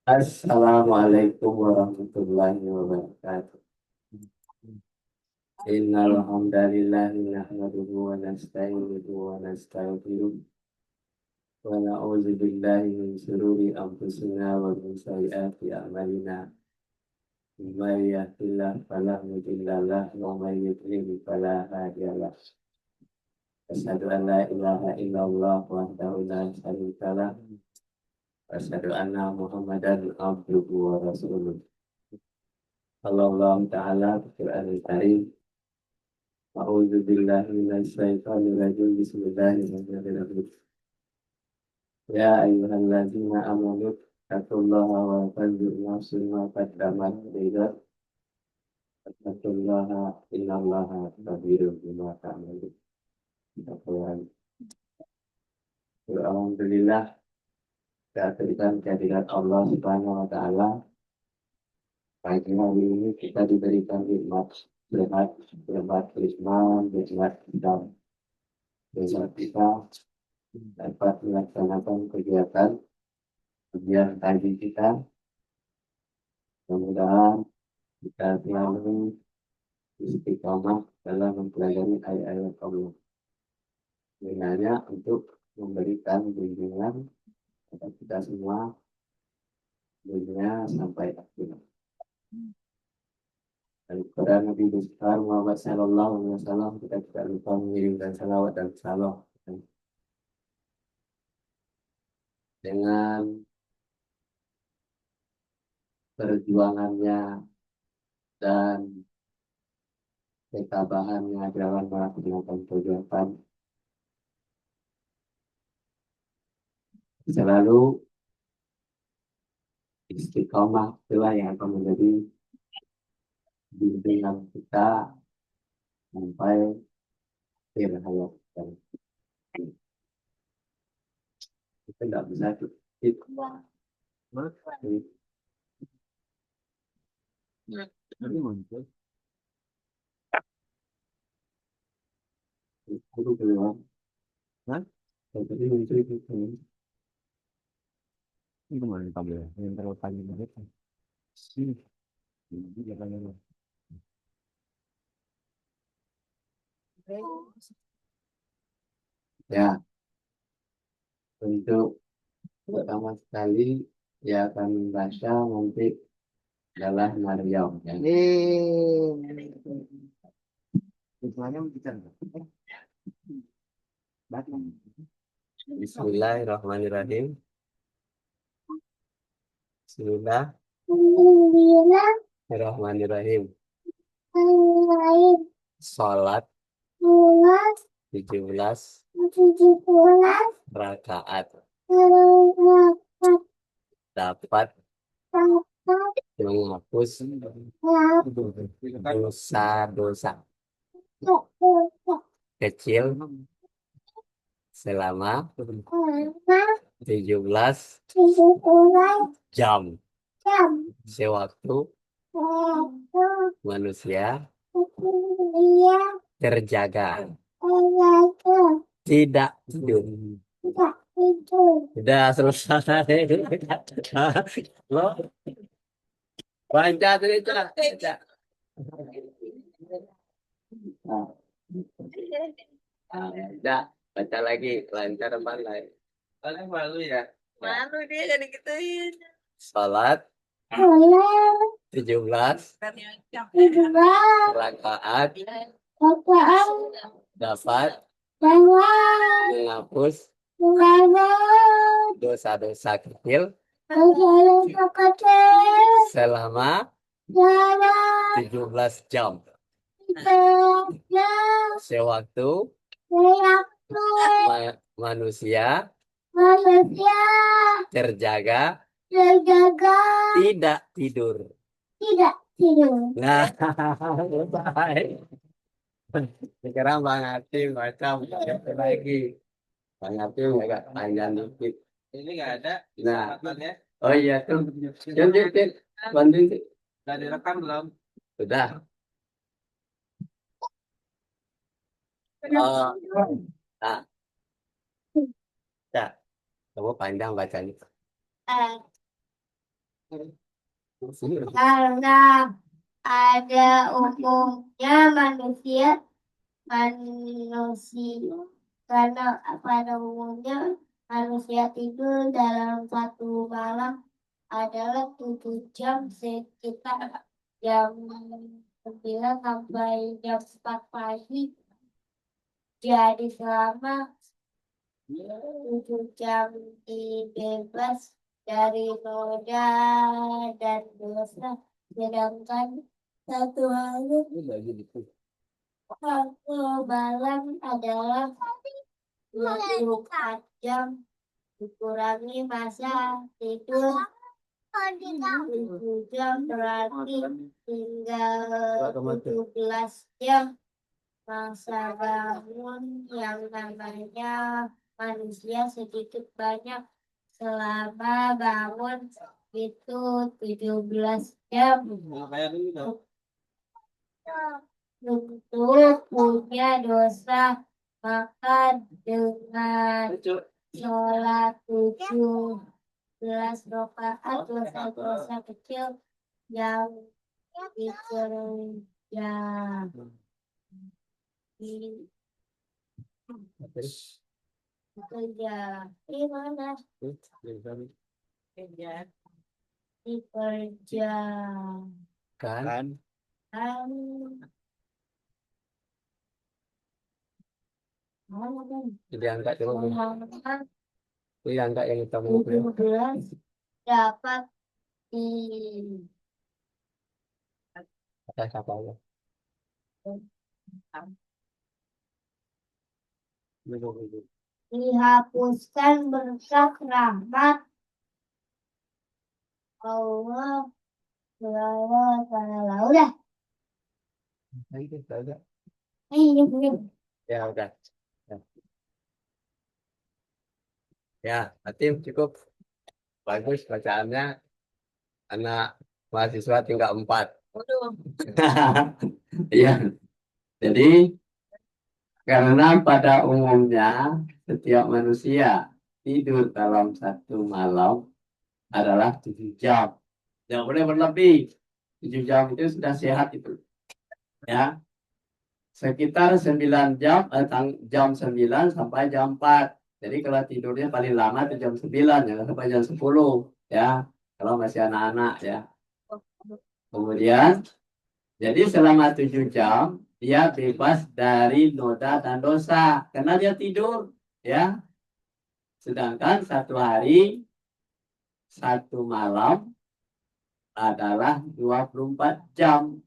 Assalamualaikum warahmatullahi wabarakatuh. Innal hamdalillahi nahmaduhu wa nasta'inuhu wa nastaghfiruh wa na'udzu billahi min shururi anfusina wa min sayyiati a'malina. May yahdihillahu fala mudilla lahu wa may yudlil fala hadiya lahu. Asyhadu an la ilaha illallah wahdahu la syarika lah. Asyhadu anna Muhammadan abduhu wa rasuluh. Allah Ta'ala Al-Quranul Karim. A'udzu billahi minasy syaithanir rajim. Bismillahirrahmanirrahim. Ya ayyuhalladzina amanu taqullaha wa tanzur nafsun ma qaddamat lighad. Taqullaha innallaha khabirun bima ta'malun. Alhamdulillah, kita berikan kehadirat Allah Subhanahu wa taala. Pagi hari ini kita diberikan nikmat sehat, nikmat iman, nikmat Islam. Besok kita dapat melaksanakan kegiatan pagi kita. Mudah-mudahan kita selalu istiqomah dalam mempelajari ayat-ayat Allah. Sebenarnya untuk memberikan bimbingan kepada kita semua dunia sampai akhir. Kepada Nabi besar Muhammad Sallallahu Alaihi Wasallam kita tidak lupa mengirimkan salawat dan salam dengan perjuangannya dan ketabahannya dalam melaksanakan kegiatan selalu istiqomah itulah yang akan menjadi bimbingan kita sampai akhir hayat kita. Kita tidak bisa itu itu keluar. Jadi muncul itu ini kemarin tabel yang terlalu panjang banget. Ini jangan. Ya, untuk pertama sekali ya akan membaca nanti adalah Maryam. Ya. Bismillahirrahmanirrahim. Bismillahirrahmanirrahim. Salat 17 rakaat dapat menghapus dosa-dosa kecil selama 17 jam sewaktu manusia terjaga tidak tidur. Sudah selesai. Lo baca cerita. Udah baca lagi lancar pandai. Paling malu ya. Malu dia kan digituin. Salat 17 rakaat dapat menghapus dosa-dosa kecil selama 17 jam sewaktu manusia terjaga tidak tidur. Nah, sekarang Bang Hatim baca lagi. Bang Hatim agak panjang dikit. Ini nggak ada. Nah, oh iya tuh. Lanjut, bantu. Sudah direkam belum? Sudah. Nah, Coba panjang bacanya. Karena ada umumnya manusia karena pada umumnya manusia tidur dalam satu malam adalah 7 jam sekitar jam 9 sampai jam 4 pagi. Jadi selama 7 jam dibebas dari noda dan dosa, sedangkan satu malam adalah 24 jam dikurangi masa tidur 7 jam berarti tinggal 17 jam masa bangun yang namanya manusia sedikit banyak selama bangun itu 17 jam untuk punya dosa, maka dengan sholat 17 rakaat dosa-dosa kecil yang dikerjakan bekerja di mana? Kan? Diangkat dulu. Diangkat yang hitam. 17 dapat di atas apa ya? dihapuskan berkat rahmat Allah Subhanahu wa Ta'ala. Udah. Ya udah. Ya, Atim cukup bagus bacaannya. Anak mahasiswa tingkat 4. Iya. Jadi karena pada umumnya setiap manusia tidur dalam satu malam adalah 7 jam. Yang boleh berlebih. 7 jam itu sudah sehat itu. Ya. Sekitar 9 jam, jam 9 sampai jam 4. Jadi kalau tidurnya paling lama itu jam 9, jangan sampai jam 10. Ya. Kalau masih anak-anak ya. Kemudian, jadi selama 7 jam, dia bebas dari noda dan dosa. Karena dia tidur. Ya. Sedangkan satu hari, satu malam adalah 24 jam.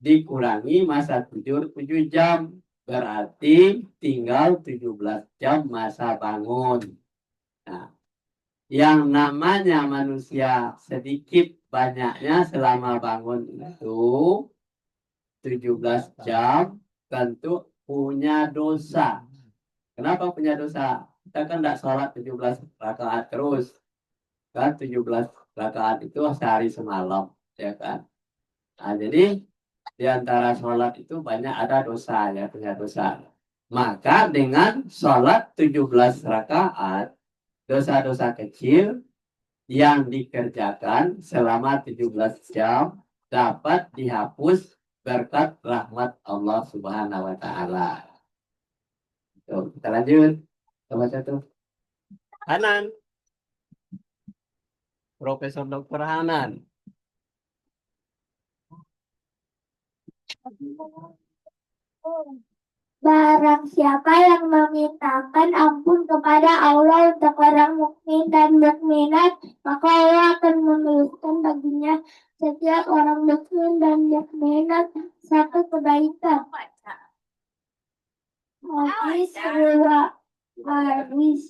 Dikurangi masa tidur 7 jam. Berarti tinggal 17 jam masa bangun. Nah, yang namanya manusia sedikit banyaknya selama bangun itu 17 jam tentu punya dosa. Kenapa punya dosa? Kita kan tidak sholat 17 rakaat terus. Kan 17 rakaat itu sehari semalam. Ya kan? Nah, jadi di antara sholat itu banyak ada dosa ya, punya dosa. Maka dengan sholat 17 rakaat, dosa-dosa kecil yang dikerjakan selama 17 jam dapat dihapus berkat rahmat Allah Subhanahu wa Ta'ala. Kita lanjut. Coba satu. Hanan. Profesor Dr. Hanan. Barang siapa yang memintakan ampun kepada Allah untuk orang mukmin dan mukminat, maka Allah akan menuliskan baginya setiap orang mukmin dan mukminat satu kebaikan. Hadis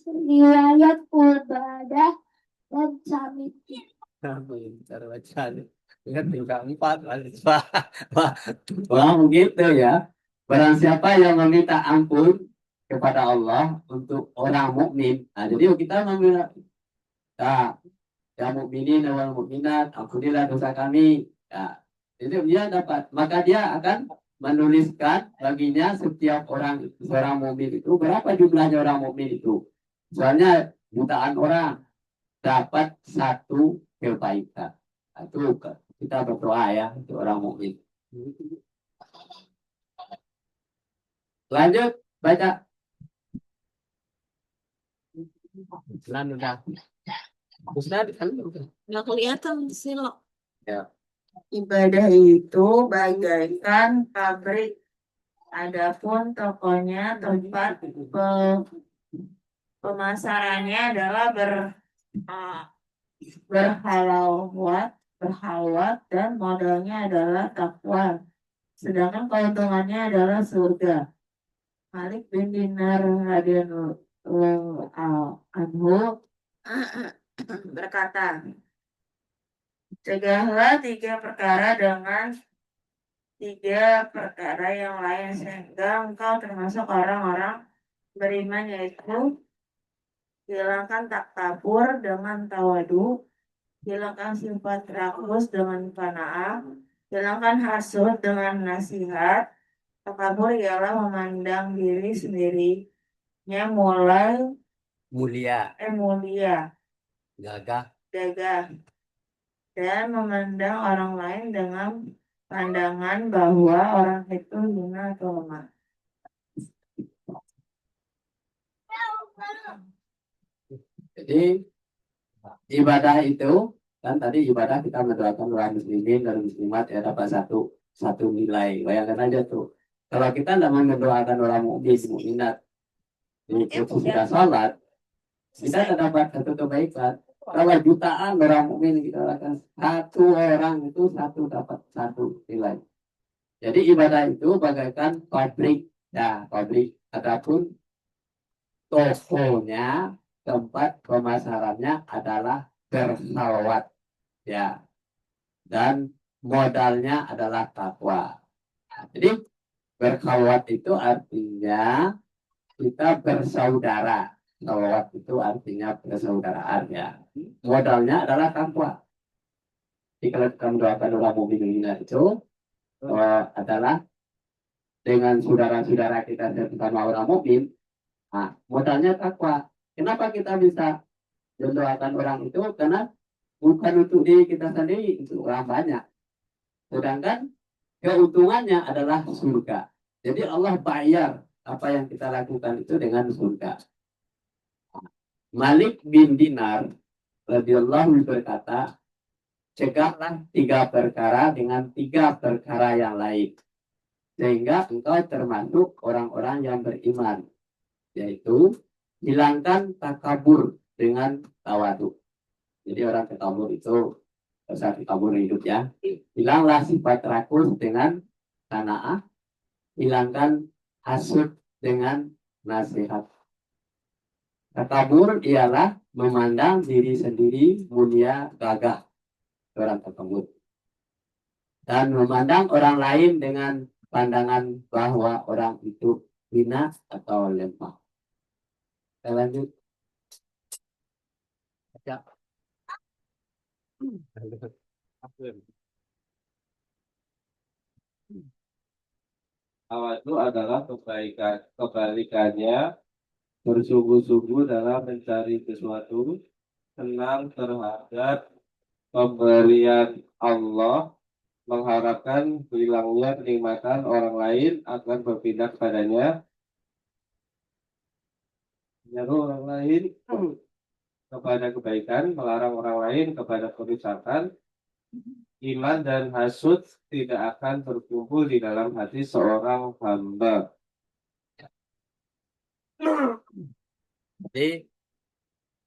riwayat Ubadah dan Samit. Cara bacaan. Ingat tingkat 4 mahasiswa. Wah, begitu ya. Barang siapa yang meminta ampun kepada Allah untuk orang mukmin. Nah, jadi kita meminta, nah, ya mukminin dan mukminat, ampunilah dosa kami. Ya, jadi dia dapat, maka dia akan menuliskan baginya setiap orang mukmin itu berapa jumlahnya orang mukmin itu. Soalnya jutaan orang dapat satu kebaikan. Itu kita berdoa ya untuk orang mukmin. Lanjut baca. Lan udah. Ustaz kan udah. Nggak kelihatan sih lo. Ya. Ibadah itu bagaikan pabrik. Adapun tokonya tempat pemasarannya adalah berhalwat dan modalnya adalah takwa. Sedangkan keuntungannya adalah surga. Malik bin Dinar radhiyallahu anhu berkata, cegahlah tiga perkara dengan tiga perkara yang lain sehingga engkau termasuk orang-orang beriman, yaitu hilangkan takabur dengan tawadu, hilangkan sifat rakus dengan qanaah, hilangkan hasud dengan nasihat. Takabur ialah memandang diri sendirinya mulia, Gagah. dan memandang orang lain dengan pandangan bahwa orang itu hina atau lemah. Jadi ibadah itu kan tadi ibadah kita mendoakan orang muslimin dan muslimat ya dapat satu nilai. Bayangkan aja tuh. Kalau kita tidak mendoakan orang mukmin mukminat itu sudah sholat, kita tidak dapat satu kebaikan. Kalau jutaan orang mukmin kita lakukan satu orang itu dapat satu nilai. Jadi ibadah itu bagaikan pabrik, ya pabrik. Adapun tokonya tempat pemasarannya adalah bersalawat, ya, dan modalnya adalah takwa. Jadi berkhawat itu artinya kita bersaudara. Salawat itu artinya persaudaraan ya. Modalnya adalah takwa. Jadi kalau kita mendoakan orang mukmin itu adalah dengan saudara-saudara kita bersama orang mukmin. Nah, modalnya takwa. Kenapa kita bisa mendoakan orang itu? Karena bukan untuk diri kita sendiri, untuk orang banyak. Sedangkan keuntungannya adalah surga. Jadi Allah bayar apa yang kita lakukan itu dengan surga. Malik bin Dinar radhiyallahu berkata, cegahlah tiga perkara dengan tiga perkara yang lain, sehingga engkau termasuk orang-orang yang beriman, yaitu hilangkan takabur dengan tawadu. Jadi orang takabur itu saat takabur hidup ya, hilanglah sifat rakus dengan qanaah, hilangkan hasud dengan nasihat. Takabur ialah memandang diri sendiri mulia gagah, orang takabur, dan memandang orang lain dengan pandangan bahwa orang itu hina atau lemah. Kita lanjut. Baca. Tawadu adalah kebalikannya bersungguh-sungguh dalam mencari sesuatu, senang terhadap pemberian Allah, mengharapkan hilangnya kenikmatan orang lain agar berpindah kepadanya, menyeru orang lain kepada kebaikan, melarang orang lain kepada kerusakan. Iman dan hasud tidak akan berkumpul di dalam hati seorang hamba. Jadi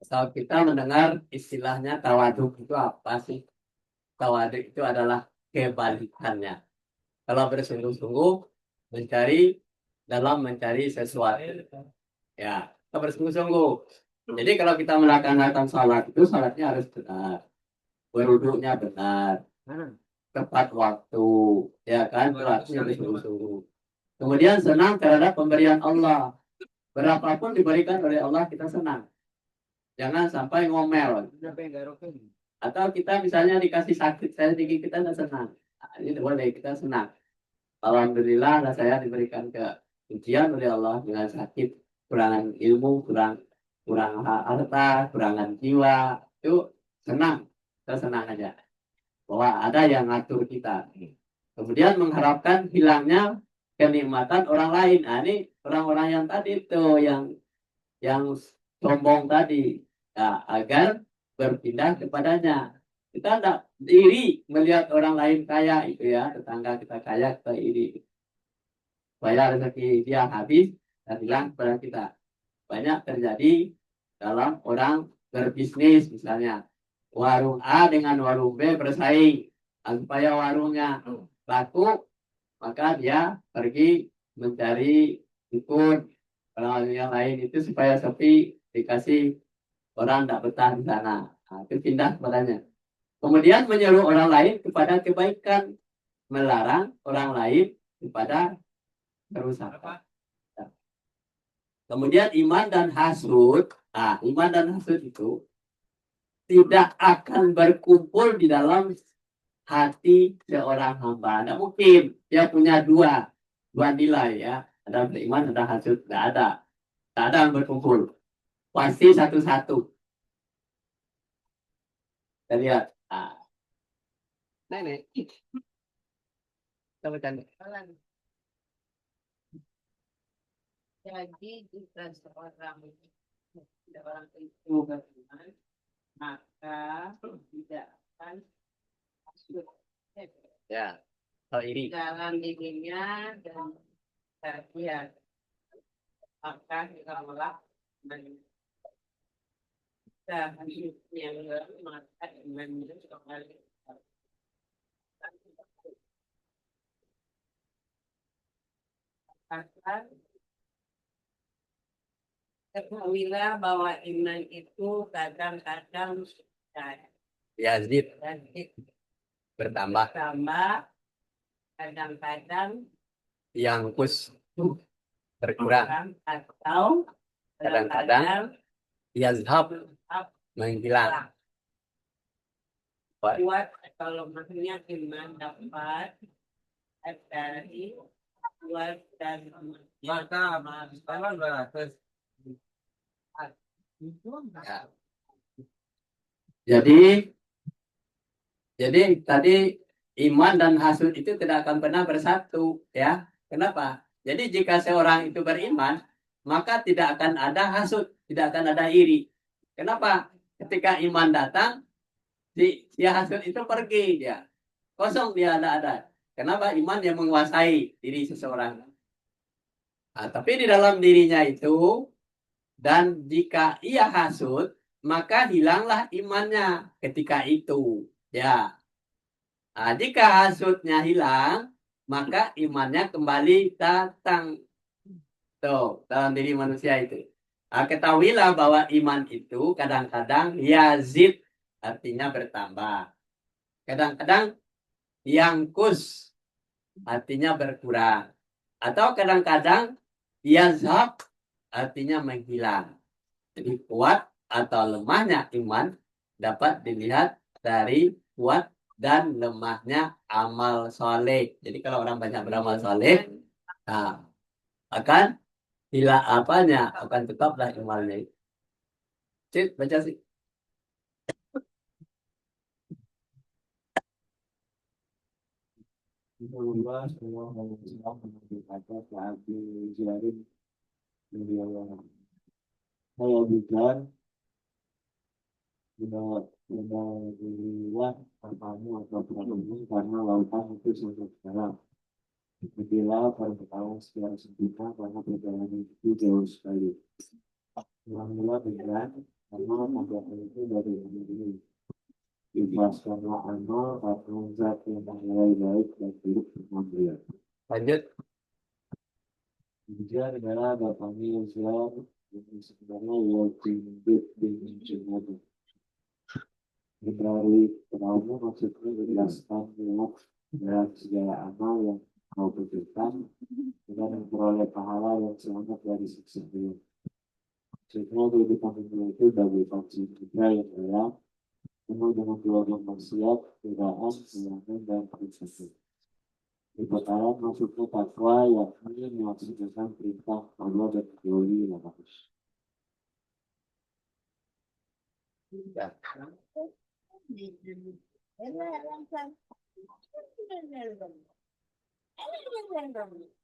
kalau kita mendengar istilahnya tawaduk itu apa sih? Tawaduk itu adalah kebalikannya. Kalau bersungguh-sungguh mencari sesuatu, ya kita bersungguh-sungguh. Jadi kalau kita melaksanakan salat itu salatnya harus benar, berwuduknya benar, tepat waktu, ya kan? Berarti bersungguh-sungguh. Kemudian senang terhadap pemberian Allah. Berapapun diberikan oleh Allah kita senang. Jangan sampai ngomel. Atau kita misalnya dikasih sakit saya tinggi kita tidak senang. Nah, ini boleh kita senang. Alhamdulillah saya diberikan ujian oleh Allah dengan sakit, kurangan ilmu, kurang kurang harta, kurangan jiwa, itu senang, kita senang aja bahwa ada yang ngatur kita. Kemudian mengharapkan hilangnya kenikmatan orang lain. Nah, ini orang-orang yang tadi itu yang sombong tadi, nah, agar berpindah kepadanya. Kita tidak iri melihat orang lain kaya itu ya, tetangga kita kaya kita iri. Supaya rezeki dia habis dan hilang kepada kita. Banyak terjadi dalam orang berbisnis misalnya. Warung A dengan warung B bersaing. Nah, supaya warungnya laku, maka dia pergi mencari dukun orang yang lain itu supaya sepi, dikasih orang tidak betah di sana. Nah, itu pindah kepadanya. Kemudian menyuruh orang lain kepada kebaikan, melarang orang lain kepada kerusakan. Kemudian iman dan hasud. Nah, iman dan hasud itu tidak akan berkumpul di dalam hati seorang hamba. Tidak mungkin dia punya dua nilai ya. Ada beriman, ada hasud. Tidak ada. Tidak ada yang berkumpul. Pasti satu-satu. Kita lihat. Nah, nenek. Kita baca. Jadi jika seorang itu beriman, maka tidak akan masuk Ya. Oh, iri. dalam dirinya dan dia maka hilanglah dan yang maka imannya kembali. Maka ketahuilah bahwa iman itu kadang-kadang Yazid bertambah. kadang-kadang Yang kus berkurang. atau Kadang-kadang yazhab menghilang. kuat kalau maksudnya iman dapat dari kuat dan Maka sekarang beratus. Ya. Jadi tadi iman dan hasud itu tidak akan pernah bersatu, ya. Kenapa? Jadi jika seorang itu beriman, maka tidak akan ada hasud, tidak akan ada iri. Kenapa? Ketika iman datang, si hasud itu pergi dia. Kosong dia ada. Kenapa? Iman yang menguasai diri seseorang. Nah, tapi di dalam dirinya itu, dan jika ia hasud, maka hilanglah imannya ketika itu. Ya. Nah, jika hasudnya hilang, maka imannya kembali datang. Tuh, dalam diri manusia itu. Nah, ketahuilah bahwa iman itu kadang-kadang yazid, artinya bertambah. Kadang-kadang yangkus, artinya berkurang. Atau kadang-kadang yazhab, artinya menghilang. Jadi kuat atau lemahnya iman dapat dilihat dari kuat dan lemahnya amal soleh. Jadi kalau orang banyak beramal soleh, nah, akan hilang apanya, akan tetaplah imannya. Cik, baca sih. Allah semua manusia menghadap saat dijarin media saya bukan Bila kamu atau ini karena lautan itu sangat dalam. Bila para ketahuan secara sempurna karena perjalanan itu jauh sekali. Mula berat karena pembuatan itu dari ini. Ikhlaskanlah amal karena zat yang menilai baik dan buruk bermanfaat. Lanjut. Ujian adalah bapaknya ujian yang sebenarnya yang tinggi dengan jenis dari kamu maksudnya menjelaskan niat dalam segala amal yang kau kerjakan dengan memperoleh pahala yang selamat dari siksa dia. Maksudnya kehidupan dunia itu bagi fungsi kita yang dalam penuh dengan keluarga maksiat, godaan, kehilangan dan kerusakan. Di perkara maksudnya takwa yakni melaksanakan perintah Allah dan menjauhi larangan.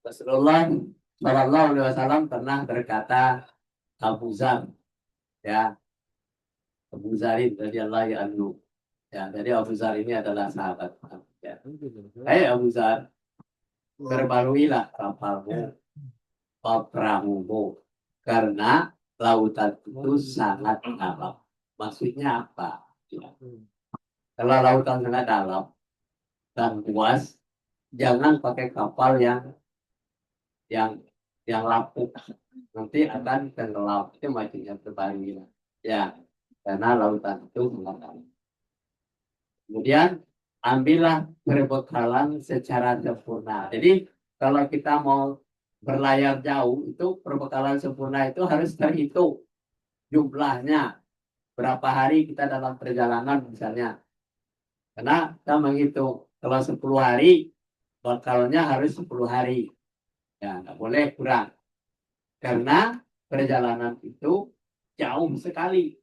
Rasulullah Shallallahu Alaihi Wasallam pernah berkata, Abu Zar, ya, Abu Zarin radhiyallahu anhu. Ya, jadi Abu Zar ini adalah sahabat. Ya. Hai Abu Zar, perbaruilah kapalmu, perahumu, karena lautan itu sangat dalam. Maksudnya apa? Ya. Kalau lautan sangat dalam dan luas, jangan pakai kapal yang yang lapuk. Nanti akan tenggelam. Itu maksudnya perbaruilah. Ya, karena lautan itu sangat dalam. Kemudian ambillah perbekalan secara sempurna. Jadi kalau kita mau berlayar jauh itu perbekalan sempurna itu harus terhitung jumlahnya. Berapa hari kita dalam perjalanan misalnya. Karena kita menghitung kalau 10 hari bekalnya harus 10 hari. Ya, nggak boleh kurang. Karena perjalanan itu jauh sekali.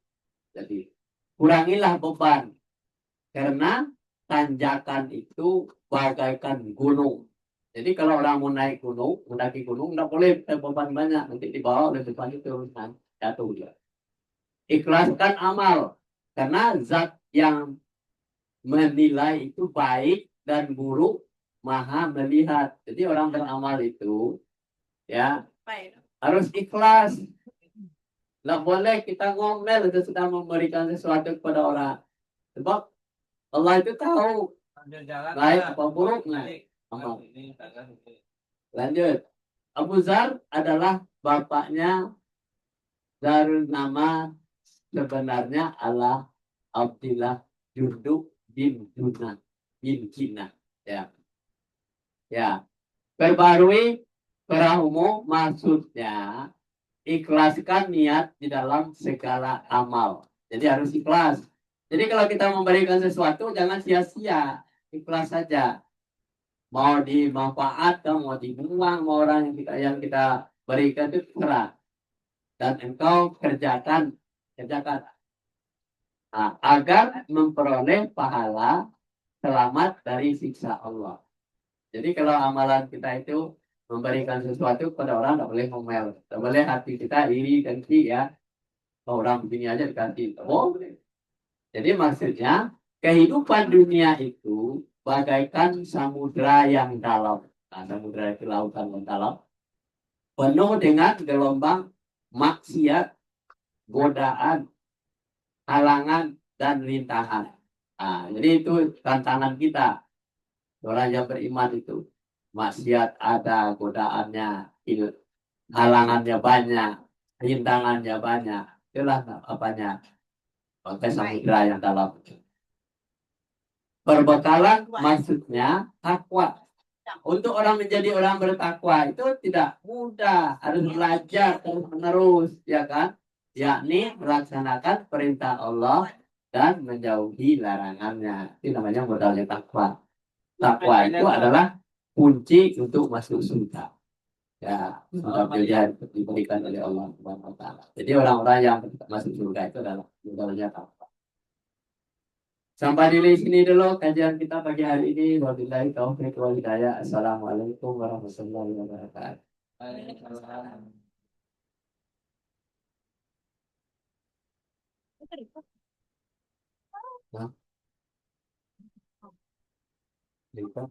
Jadi kurangilah beban. Karena tanjakan itu bagaikan gunung. Jadi kalau orang mau naik gunung, mendaki gunung, nggak boleh beban banyak. Nanti dibawa oleh beban itu urusan jatuh dia. Ikhlaskan amal. Karena zat yang menilai itu baik dan buruk maha melihat. Jadi orang beramal itu ya harus ikhlas. Nggak boleh kita ngomel itu sedang memberikan sesuatu kepada orang. Sebab Allah itu tahu baik apa buruknya. Lanjut. Abu Zar adalah bapaknya Darul nama sebenarnya Allah Abdillah Jurduk bin Duna bin Kina. Ya. Ya. Perbarui perahumu maksudnya ikhlaskan niat di dalam segala amal. Jadi harus ikhlas. Jadi kalau kita memberikan sesuatu jangan sia-sia, ikhlas saja. Mau dimanfaatkan, mau dibuang, mau orang yang kita berikan itu terserah. Dan engkau kerjakan agar memperoleh pahala selamat dari siksa Allah. Jadi kalau amalan kita itu memberikan sesuatu kepada orang, tidak boleh ngomel, tidak boleh hati kita iri dengki ya. Orang begini aja dikasih, oh. Jadi maksudnya kehidupan dunia itu bagaikan samudra yang dalam. Nah, samudra itu lautan yang dalam, penuh dengan gelombang maksiat, godaan, halangan, dan rintangan. Nah, jadi itu tantangan kita. Orang yang beriman itu maksiat ada, godaannya, halangannya banyak, rintangannya banyak. Itulah apanya, pakai samudra yang dalam. Perbekalan maksudnya takwa. Untuk orang menjadi orang bertakwa itu tidak mudah, harus belajar terus menerus, ya kan? Yakni melaksanakan perintah Allah dan menjauhi larangannya. Itu namanya modalnya takwa. Takwa itu adalah kunci untuk masuk surga. Ya, sudah pilihan diberikan oleh Allah Subhanahu wa taala. Jadi orang-orang yang masuk surga itu adalah modalnya takwa. Sampai di sini dulu kajian kita pagi hari ini. Wabillahi taufiq wal hidayah. Assalamualaikum warahmatullahi wabarakatuh. Waalaikumsalam. Nah, gitu.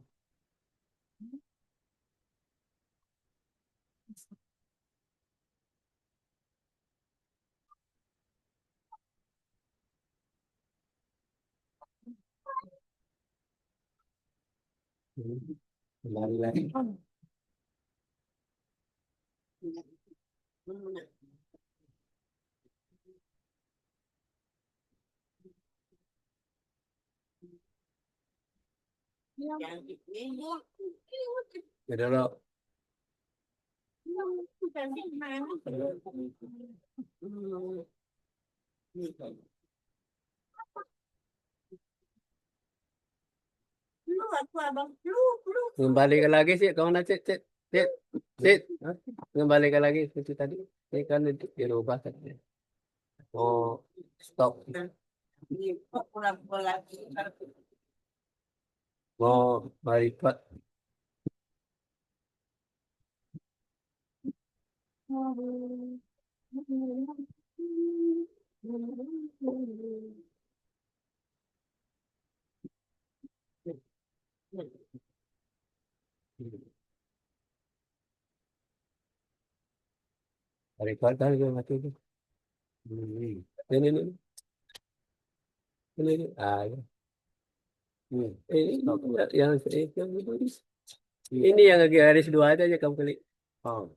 Kembali lagi. Ya dulu. Kembalikan lagi sih, kau nanti cit, kembalikan lagi itu tadi. Ini kan dirubah tadi. Oh, stop. mau marifat. Marifat kan dia mati itu. Ini ini ah ya. Ini yang ini yang garis dua aja kamu klik. Oh.